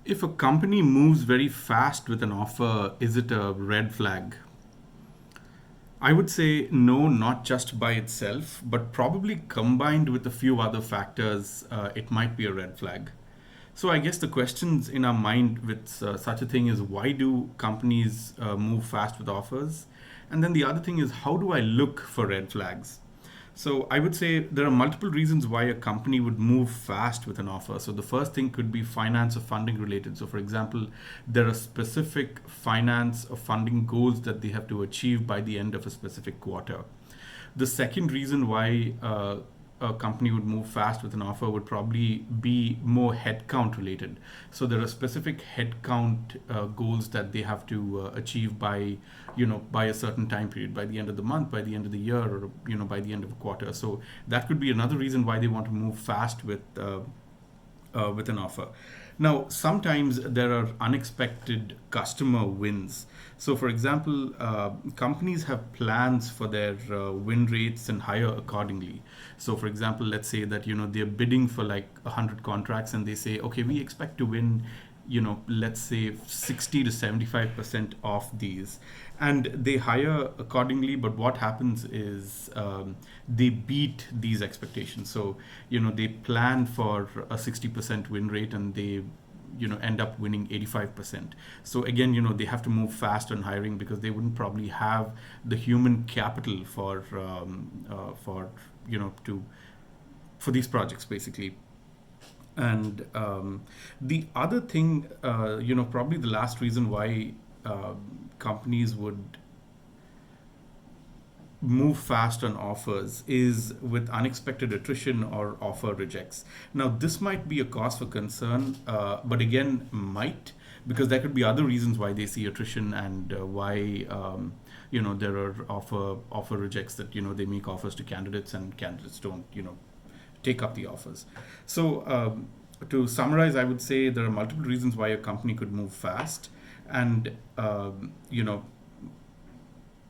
If a company moves very fast with an offer, is it a red flag? I would say no, not just by itself, but probably combined with a few other factors, it might be a red flag. So I guess the questions in our mind with such a thing is, why do companies move fast with offers? And then the other thing is, how do I look for red flags? So I would say there are multiple reasons why a company would move fast with an offer. So the first thing could be finance or funding related. So for example, there are specific finance or funding goals that they have to achieve by the end of a specific quarter. The second reason why a company would move fast with an offer would probably be more headcount related. So there are specific headcount goals that they have to achieve by, by a certain time period, by the end of the month, by the end of the year, or by the end of a quarter. So that could be another reason why they want to move fast with an offer. Now, sometimes there are unexpected customer wins. So, for example, companies have plans for their win rates and hire accordingly. So, for example, let's say that they're bidding for like 100 contracts, and they say, okay, we expect to win, let's say 60 to 75% of these, and they hire accordingly. But what happens is they beat these expectations. So they plan for a 60% win rate, and they end up winning 85%. So again, they have to move fast on hiring, because they wouldn't probably have the human capital for to for these projects basically. And the other thing, probably the last reason why companies would move fast on offers is with unexpected attrition or offer rejects. Now, this might be a cause for concern, but again, might, because there could be other reasons why they see attrition, and why there are offer rejects, that they make offers to candidates, and candidates don't take up the offers. So to summarize, I would say there are multiple reasons why a company could move fast, and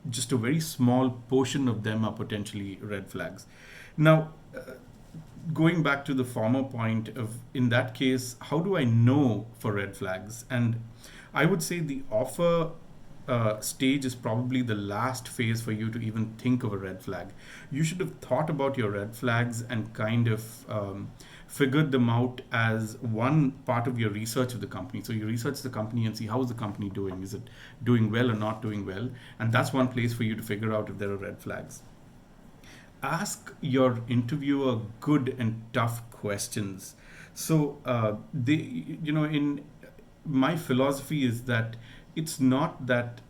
just a very small portion of them are potentially red flags. Now, going back to the former point of, in that case, how do I know for red flags? And I would say the offer stage is probably the last phase for you to even think of a red flag. You should have thought about your red flags and kind of figured them out as one part of your research of the company. So you research the company and see, how is the company doing? Is it doing well or not doing well? And that's one place for you to figure out if there are red flags. Ask your interviewer good and tough questions. So in my philosophy is that it's not that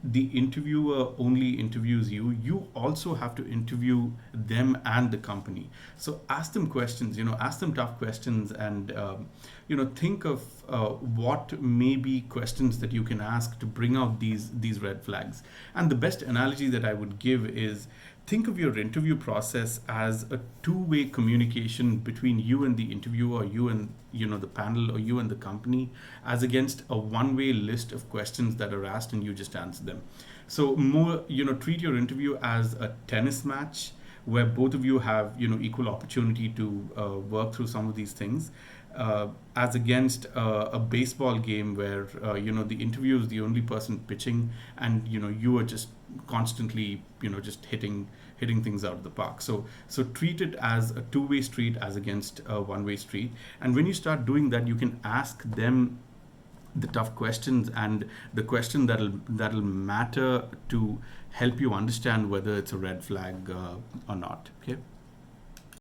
the interviewer only interviews you. You also have to interview them and the company. So ask them questions, ask them tough questions, and think of what may be questions that you can ask to bring out these red flags. And the best analogy that I would give is, think of your interview process as a two-way communication between you and the interviewer, or you and the panel, or you and the company, as against a one-way list of questions that are asked and you just answer them. So more, treat your interview as a tennis match, where both of you have equal opportunity to work through some of these things, as against a baseball game where the interviewer is the only person pitching, and you are just constantly just hitting things out of the park. So treat it as a two-way street as against a one-way street. And when you start doing that, you can ask them the tough questions, and the question that'll matter to help you understand whether it's a red flag or not. Okay.